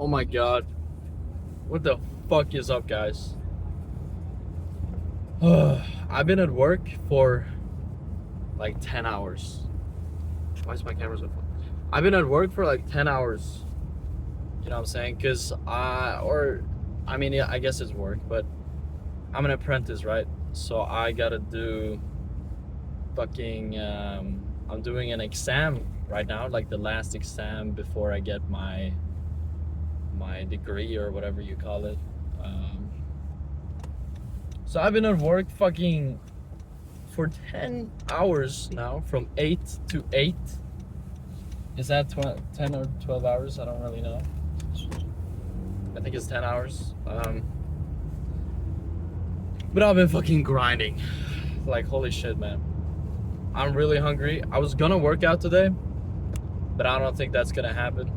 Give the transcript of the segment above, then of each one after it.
Oh my god. What the fuck is up, guys? I've been at work for like 10 hours. Why is my camera so full? I've been at work for like 10 hours. You know what I'm saying? Yeah, I guess it's work, but I'm an apprentice, right? So I gotta do I'm doing an exam right now, like the last exam before I get my degree or whatever you call it. Um, So I've been at work fucking for 10 hours now, from 8 to 8. Is that 10 or 12 hours? I don't really know. I think it's 10 hours. But I've been fucking grinding. Like, holy shit, man. I'm really hungry. I was gonna work out today, but I don't think that's gonna happen.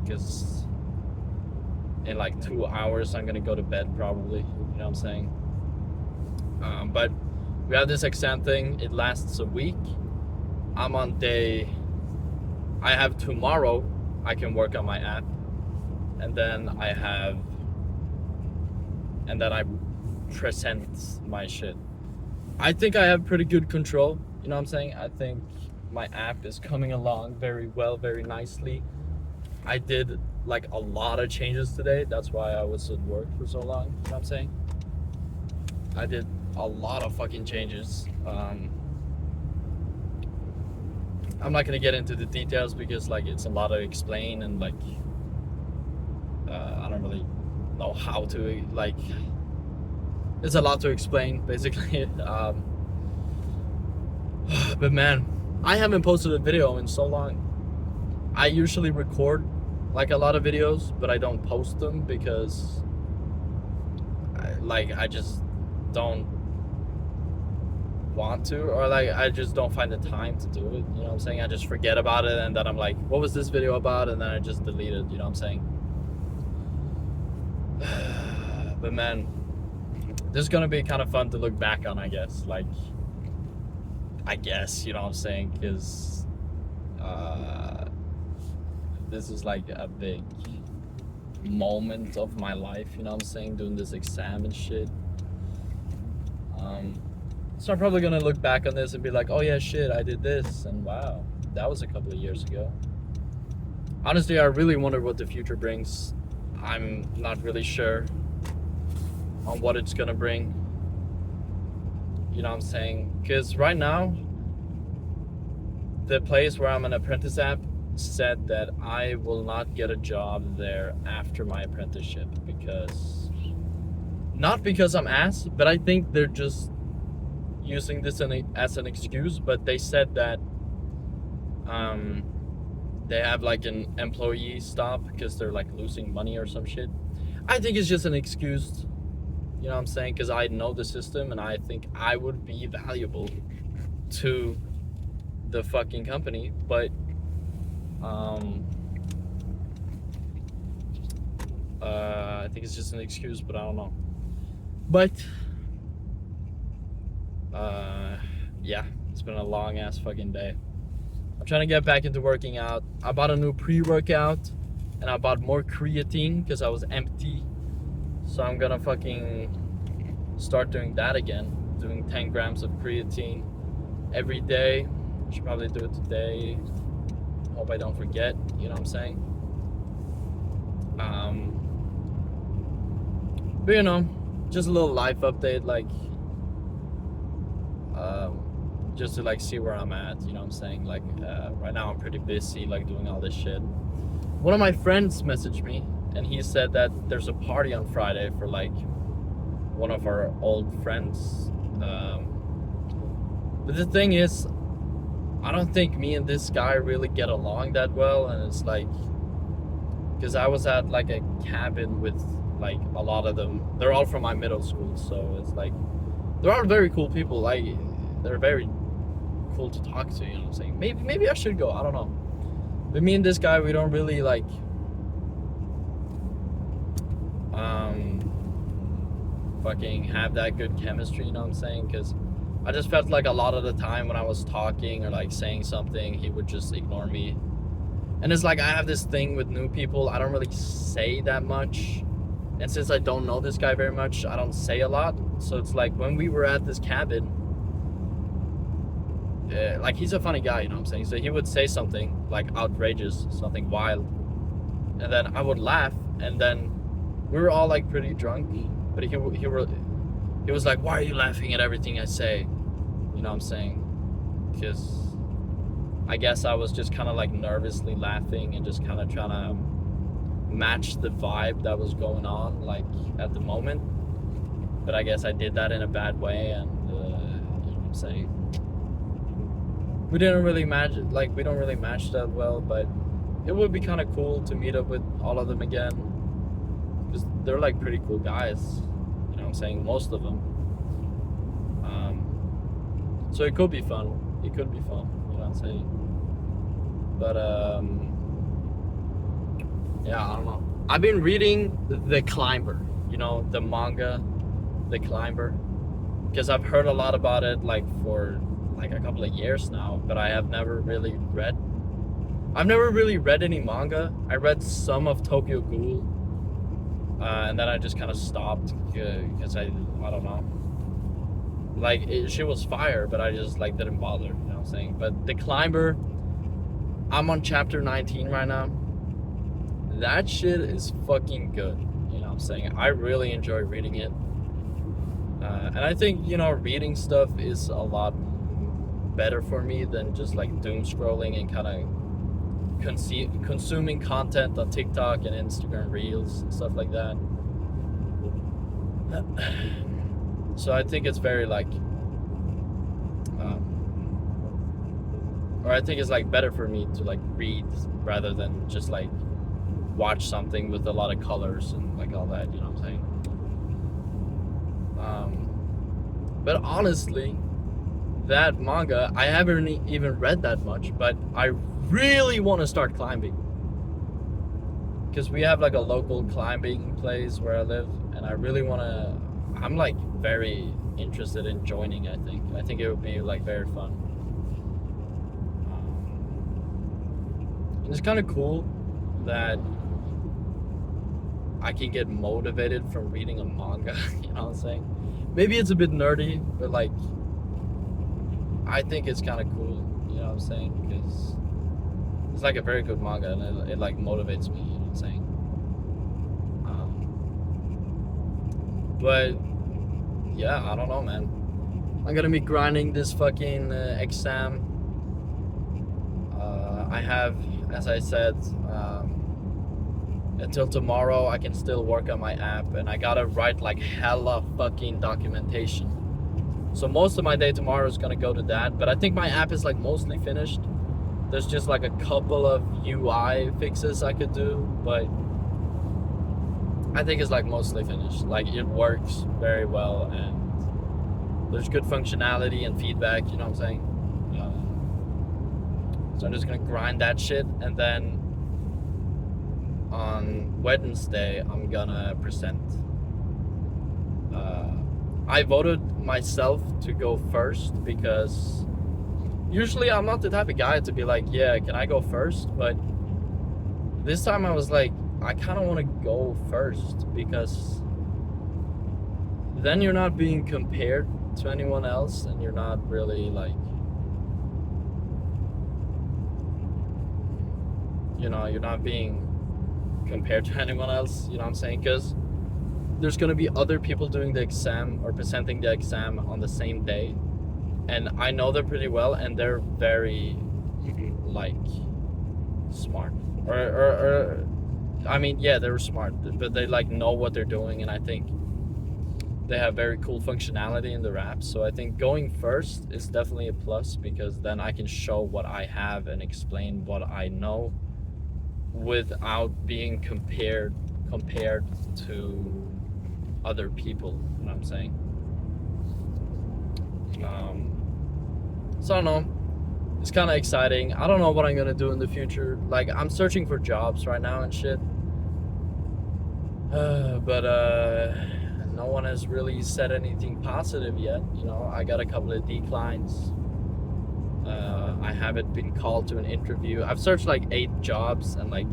Because in like 2 hours, I'm gonna go to bed probably. You know what I'm saying? But we have this exam thing. It lasts a week. I'm on day. I have tomorrow. I can work on my app, and then I present my shit. I think I have pretty good control. You know what I'm saying? I think my app is coming along very well, very nicely. I did like a lot of changes today. That's why I was at work for so long. You know what I'm saying? I did a lot of fucking changes. I'm not gonna get into the details because like it's a lot to explain, and like I don't really know how to like. It's a lot to explain basically. But man, I haven't posted a video in so long. I usually record like a lot of videos, but I don't post them because I just don't want to, or like I just don't find the time to do it. You know what I'm saying? I just forget about it, and then I'm like, what was this video about? And then I just delete it. You know what I'm saying? But man, this is gonna be kind of fun to look back on, I guess. You know what I'm saying? Because this is like a big moment of my life. You know what I'm saying? Doing this exam and shit. So I'm probably gonna look back on this and be like, oh yeah, shit, I did this, and wow, that was a couple of years ago. Honestly, I really wonder what the future brings. I'm not really sure on what it's gonna bring. You know what I'm saying? Because right now, the place where I'm an apprentice at said that I will not get a job there after my apprenticeship because, not because I'm ass, but I think they're just using this as an excuse. But they said that they have like an employee stop because they're like losing money or some shit. I think it's just an excuse. You know what I'm saying? Because I know the system, and I think I would be valuable to the fucking company. But I think it's just an excuse, but I don't know. But yeah, it's been a long ass fucking day. I'm trying to get back into working out. I bought a new pre-workout, and I bought more creatine because I was empty. So I'm gonna fucking start doing that again. Doing 10 grams of creatine every day. Should probably do it today. Hope I don't forget. You know what I'm saying? But you know, just a little life update, like just to like see where I'm at. You know what I'm saying? Like right now I'm pretty busy, like doing all this shit. One of my friends messaged me, and he said that there's a party on Friday for like one of our old friends. But the thing is, I don't think me and this guy really get along that well, and it's like, because I was at like a cabin with like a lot of them. They're all from my middle school, so it's like they're all very cool people. Like they're very cool to talk to. You know what I'm saying? Maybe I should go. I don't know. But me and this guy, we don't really like fucking have that good chemistry. You know what I'm saying? Because I just felt like a lot of the time when I was talking or like saying something, he would just ignore me. And it's like I have this thing with new people. I don't really say that much. And since I don't know this guy very much, I don't say a lot. So it's like when we were at this cabin, like he's a funny guy, you know what I'm saying? So he would say something like outrageous, something wild. And then I would laugh. And then we were all like pretty drunk. But he was like, why are you laughing at everything I say? You know what I'm saying? Because I guess I was just kind of like nervously laughing and just kind of trying to match the vibe that was going on like at the moment. But I guess I did that in a bad way, and you know what I'm saying? We didn't really match, like we don't really match that well, but it would be kind of cool to meet up with all of them again, because they're like pretty cool guys, you know what I'm saying? Most of them. So it could be fun. It could be fun, you know what I'm saying? But yeah, I don't know. I've been reading The Climber, you know, the manga, The Climber, because I've heard a lot about it like for like a couple of years now, but I have never really read. I've never really read any manga. I read some of Tokyo Ghoul, and then I just kind of stopped because I don't know. Like she was fire, but I just like didn't bother, you know what I'm saying? But The Climber, I'm on chapter 19 right now. That shit is fucking good, you know what I'm saying? I really enjoy reading it. And I think, you know, reading stuff is a lot better for me than just like doom scrolling and kind of consuming content on TikTok and Instagram Reels and stuff like that. So I think it's very like, or I think it's like better for me to like read rather than just like watch something with a lot of colors and like all that, you know what I'm saying? But honestly, that manga, I haven't even read that much, but I really want to start climbing. Because we have like a local climbing place where I live, and I really want to, I'm like very interested in joining, I think. I think it would be like very fun. It's kind of cool that I can get motivated from reading a manga, you know what I'm saying? Maybe it's a bit nerdy, but like, I think it's kind of cool, you know what I'm saying? Because it's like a very good manga, and it like motivates me, you know what I'm saying? But yeah, I don't know, man. I'm gonna be grinding this fucking exam. I have, as I said, until tomorrow I can still work on my app, and I gotta write like hella fucking documentation. So most of my day tomorrow is gonna go to that, but I think my app is like mostly finished. There's just like a couple of UI fixes I could do, but I think it's like mostly finished. Like it works very well, and there's good functionality and feedback, you know what I'm saying? So I'm just gonna grind that shit, and then on Wednesday I'm gonna present. I voted myself to go first because usually I'm not the type of guy to be like, yeah, can I go first? But this time I was like, I kind of want to go first, because then you're not being compared to anyone else, and you're not really like, you know, you're not being compared to anyone else, you know what I'm saying? Because there's going to be other people doing the exam or presenting the exam on the same day, and I know them pretty well, and they're very like smart, or I mean, yeah, they're smart, but they like know what they're doing, and I think they have very cool functionality in the apps. So I think going first is definitely a plus, because then I can show what I have and explain what I know without being compared to other people, you know what I'm saying? So I don't know, it's kind of exciting. I don't know what I'm gonna do in the future. Like, I'm searching for jobs right now and shit, but no one has really said anything positive yet, you know. I got a couple of declines, I haven't been called to an interview. I've searched like 8 jobs and like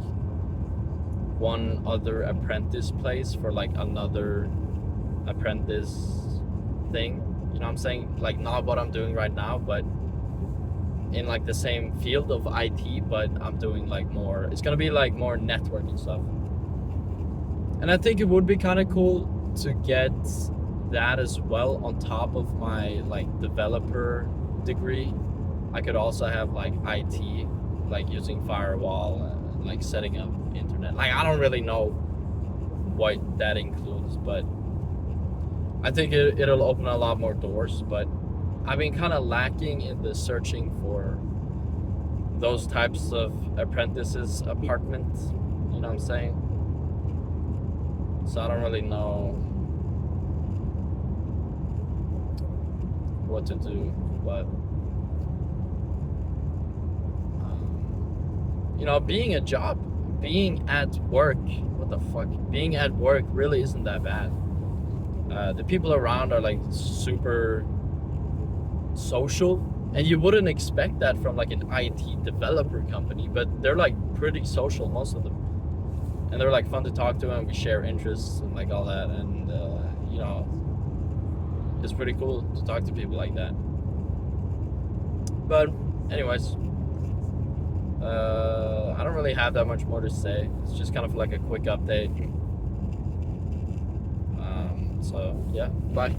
one other apprentice place for like another apprentice thing. You know what I'm saying? Like not what I'm doing right now, but in like the same field of IT, but I'm doing like more, it's gonna be like more networking stuff. And I think it would be kind of cool to get that as well on top of my like developer degree. I could also have like IT, like using firewall and like setting up internet. Like I don't really know what that includes, but I think it'll open a lot more doors. But I've been kind of lacking in the searching for those types of apprentices apartments. You know what I'm saying? So I don't really know what to do, but you know, being at work, what the fuck? Being at work really isn't that bad. The people around are like super social, and you wouldn't expect that from like an IT developer company, but they're like pretty social, most of them, and they're like fun to talk to, and we share interests and like all that, and you know, it's pretty cool to talk to people like that. But anyways, I don't really have that much more to say. It's just kind of like a quick update. So yeah, bye.